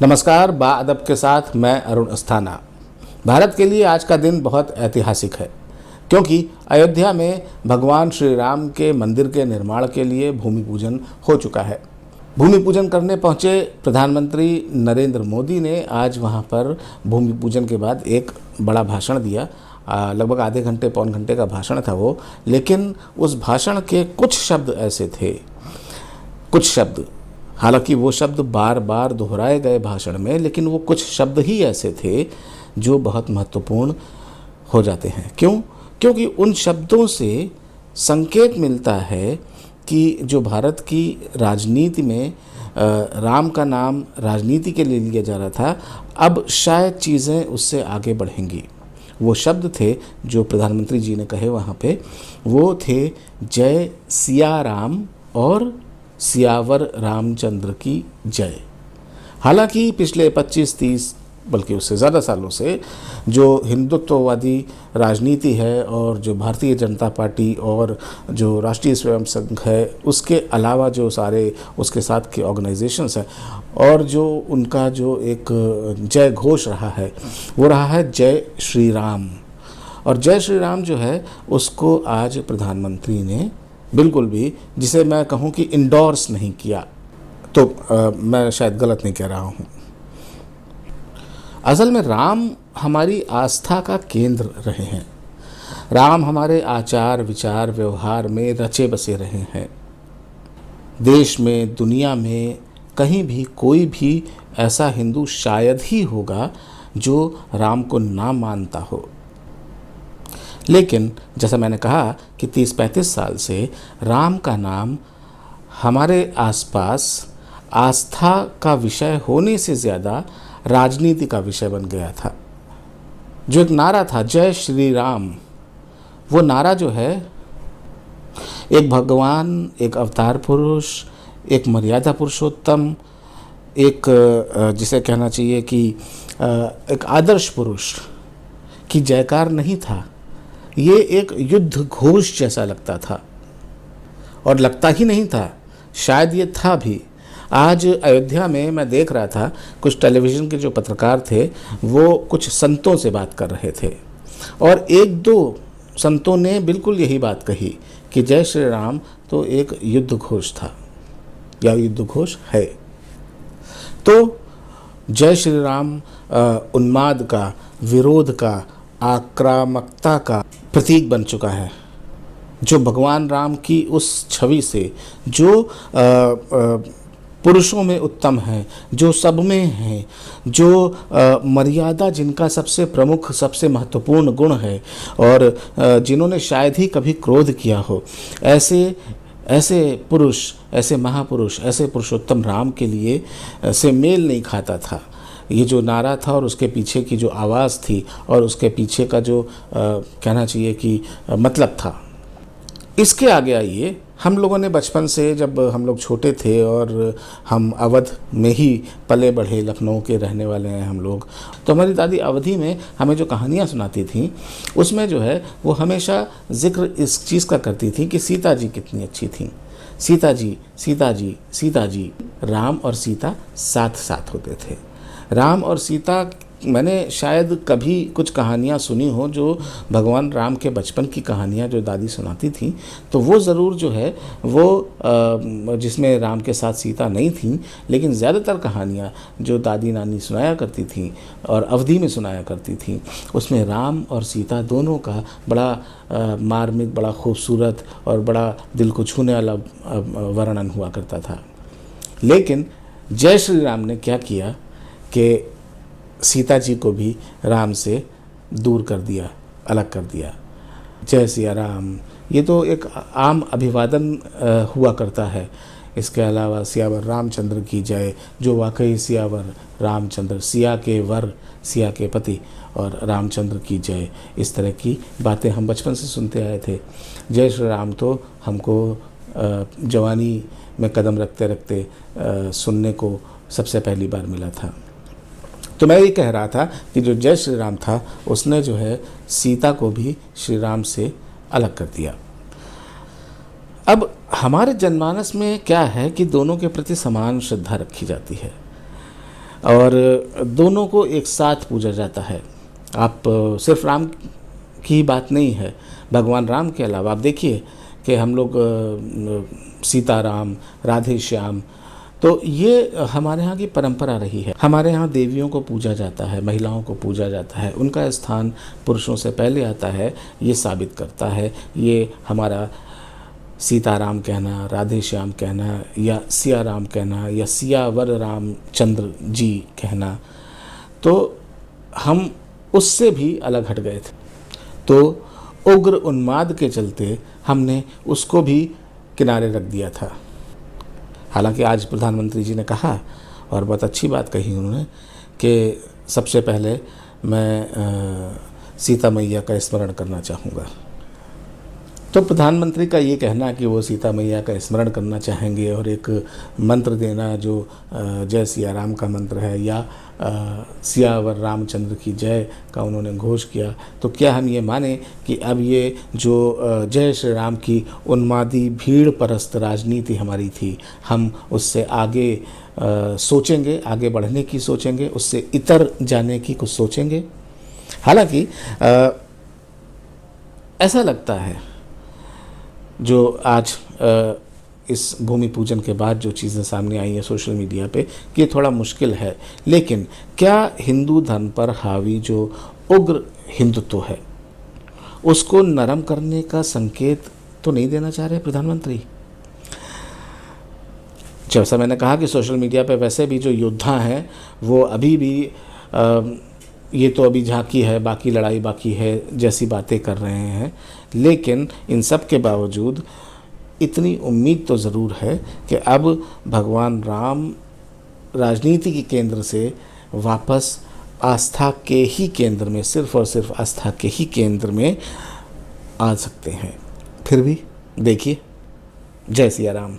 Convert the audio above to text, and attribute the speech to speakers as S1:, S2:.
S1: नमस्कार। बाअदब के साथ मैं अरुण अस्थाना। भारत के लिए आज का दिन बहुत ऐतिहासिक है क्योंकि अयोध्या में भगवान श्री राम के मंदिर के निर्माण के लिए भूमि पूजन हो चुका है। भूमि पूजन करने पहुंचे प्रधानमंत्री नरेंद्र मोदी ने आज वहां पर भूमि पूजन के बाद एक बड़ा भाषण दिया। लगभग आधे घंटे पौन घंटे का भाषण था वो, लेकिन उस भाषण के कुछ शब्द ऐसे थे, हालांकि वो शब्द बार बार दोहराए गए भाषण में, लेकिन वो कुछ शब्द ही ऐसे थे जो बहुत महत्वपूर्ण हो जाते हैं। क्यों? क्योंकि उन शब्दों से संकेत मिलता है कि जो भारत की राजनीति में राम का नाम राजनीति के लिए लिया जा रहा था, अब शायद चीज़ें उससे आगे बढ़ेंगी। वो शब्द थे जो प्रधानमंत्री जी ने कहे वहाँ पे, वो थे जय सिया राम और सियावर रामचंद्र की जय। हालांकि पिछले 25-30 बल्कि उससे ज़्यादा सालों से जो हिंदुत्ववादी राजनीति है और जो भारतीय जनता पार्टी और जो राष्ट्रीय स्वयं संघ है, उसके अलावा जो सारे उसके साथ के ऑर्गेनाइजेशंस हैं और जो उनका जो एक जय घोष रहा है वो रहा है जय श्री राम। और जय श्री राम जो है उसको आज प्रधानमंत्री ने बिल्कुल भी, जिसे मैं कहूँ कि इंडोर्स नहीं किया, तो मैं शायद गलत नहीं कह रहा हूँ। असल में राम हमारी आस्था का केंद्र रहे हैं। राम हमारे आचार विचार व्यवहार में रचे बसे रहे हैं। देश में दुनिया में कहीं भी कोई भी ऐसा हिंदू शायद ही होगा जो राम को ना मानता हो। लेकिन जैसा मैंने कहा कि 30-35 साल से राम का नाम हमारे आसपास आस्था का विषय होने से ज़्यादा राजनीति का विषय बन गया था। जो एक नारा था जय श्री राम, वो नारा जो है एक भगवान, एक अवतार पुरुष, एक मर्यादा पुरुषोत्तम, एक जिसे कहना चाहिए कि एक आदर्श पुरुष की जयकार नहीं था। ये एक युद्ध घोष जैसा लगता था, और लगता ही नहीं था, शायद ये था भी। आज अयोध्या में मैं देख रहा था, कुछ टेलीविज़न के जो पत्रकार थे वो कुछ संतों से बात कर रहे थे और एक दो संतों ने बिल्कुल यही बात कही कि जय श्री राम तो एक युद्ध घोष था या युद्ध घोष है। तो जय श्री राम उन्माद का, विरोध का, आक्रामकता का प्रतीक बन चुका है, जो भगवान राम की उस छवि से जो पुरुषों में उत्तम है, जो सब में है, जो मर्यादा जिनका सबसे प्रमुख सबसे महत्वपूर्ण गुण है और जिन्होंने शायद ही कभी क्रोध किया हो, ऐसे पुरुष, ऐसे महापुरुष, ऐसे पुरुषोत्तम राम के लिए से मेल नहीं खाता था। ये जो नारा था और उसके पीछे की जो आवाज़ थी और उसके पीछे का जो कहना चाहिए कि मतलब था, इसके आगे आइए, हम लोगों ने बचपन से, जब हम लोग छोटे थे और हम अवध में ही पले बढ़े, लखनऊ के रहने वाले हैं हम लोग, तो हमारी दादी अवधी में हमें जो कहानियाँ सुनाती थीं उसमें जो है वो हमेशा जिक्र इस चीज़ का करती थी कि सीता जी कितनी अच्छी थीं। सीता जी, सीता जी, सीता जी। राम और सीता साथ साथ होते थे। राम और सीता, मैंने शायद कभी कुछ कहानियाँ सुनी हो जो भगवान राम के बचपन की कहानियाँ जो दादी सुनाती थी, तो वो ज़रूर जो है वो जिसमें राम के साथ सीता नहीं थी, लेकिन ज़्यादातर कहानियाँ जो दादी नानी सुनाया करती थी और अवधि में सुनाया करती थी, उसमें राम और सीता दोनों का बड़ा मार्मिक, बड़ा खूबसूरत और बड़ा दिल को छूने वाला वर्णन हुआ करता था। लेकिन जय श्री राम ने क्या किया कि सीता जी को भी राम से दूर कर दिया, अलग कर दिया। जय सिया राम, ये तो एक आम अभिवादन हुआ करता है। इसके अलावा सियावर रामचंद्र की जय, जो वाकई सियावर रामचंद्र, सिया के वर, सिया के पति और रामचंद्र की जय, इस तरह की बातें हम बचपन से सुनते आए थे। जय श्री राम तो हमको जवानी में कदम रखते रखते सुनने को सबसे पहली बार मिला था। तो मैं ये कह रहा था कि जो जय श्री राम था उसने जो है सीता को भी श्री राम से अलग कर दिया। अब हमारे जनमानस में क्या है कि दोनों के प्रति समान श्रद्धा रखी जाती है। और दोनों को एक साथ पूजा जाता है। आप सिर्फ राम की ही बात नहीं है, भगवान राम के अलावा आप देखिए कि हम लोग सीताराम, राधे श्याम, तो ये हमारे यहाँ की परंपरा रही है। हमारे यहाँ देवियों को पूजा जाता है, महिलाओं को पूजा जाता है, उनका स्थान पुरुषों से पहले आता है, ये साबित करता है। ये हमारा सीताराम कहना, राधे श्याम कहना, या सिया राम कहना, या सियावर रामचंद्र जी कहना, तो हम उससे भी अलग हट गए थे। तो उग्र उन्माद के चलते हमने उसको भी किनारे रख दिया था। हालांकि आज प्रधानमंत्री जी ने कहा, और बहुत अच्छी बात कही उन्होंने, कि सबसे पहले मैं सीता मैया का स्मरण करना चाहूँगा। तो प्रधानमंत्री का ये कहना कि वो सीता मैया का स्मरण करना चाहेंगे और एक मंत्र देना जो जय सिया राम का मंत्र है, या सियावर रामचंद्र की जय का उन्होंने घोष किया, तो क्या हम ये माने कि अब ये जो जय श्री राम की उन्मादी भीड़ परस्त राजनीति हमारी थी, हम उससे आगे सोचेंगे, आगे बढ़ने की सोचेंगे, उससे इतर जाने की कुछ सोचेंगे? हालांकि ऐसा लगता है जो आज इस भूमि पूजन के बाद जो चीज़ें सामने आई हैं सोशल मीडिया पे, कि थोड़ा मुश्किल है। लेकिन क्या हिंदू धर्म पर हावी जो उग्र हिंदुत्व है उसको नरम करने का संकेत तो नहीं देना चाह रहे प्रधानमंत्री? जैसा मैंने कहा कि सोशल मीडिया पे वैसे भी जो योद्धा हैं वो अभी भी ये तो अभी झांकी है, बाकी लड़ाई बाकी है जैसी बातें कर रहे हैं। लेकिन इन सब के बावजूद इतनी उम्मीद तो ज़रूर है कि अब भगवान राम राजनीति के केंद्र से वापस आस्था के ही केंद्र में, सिर्फ और सिर्फ आस्था के ही केंद्र में आ सकते हैं। फिर भी देखिए, जय सिया राम।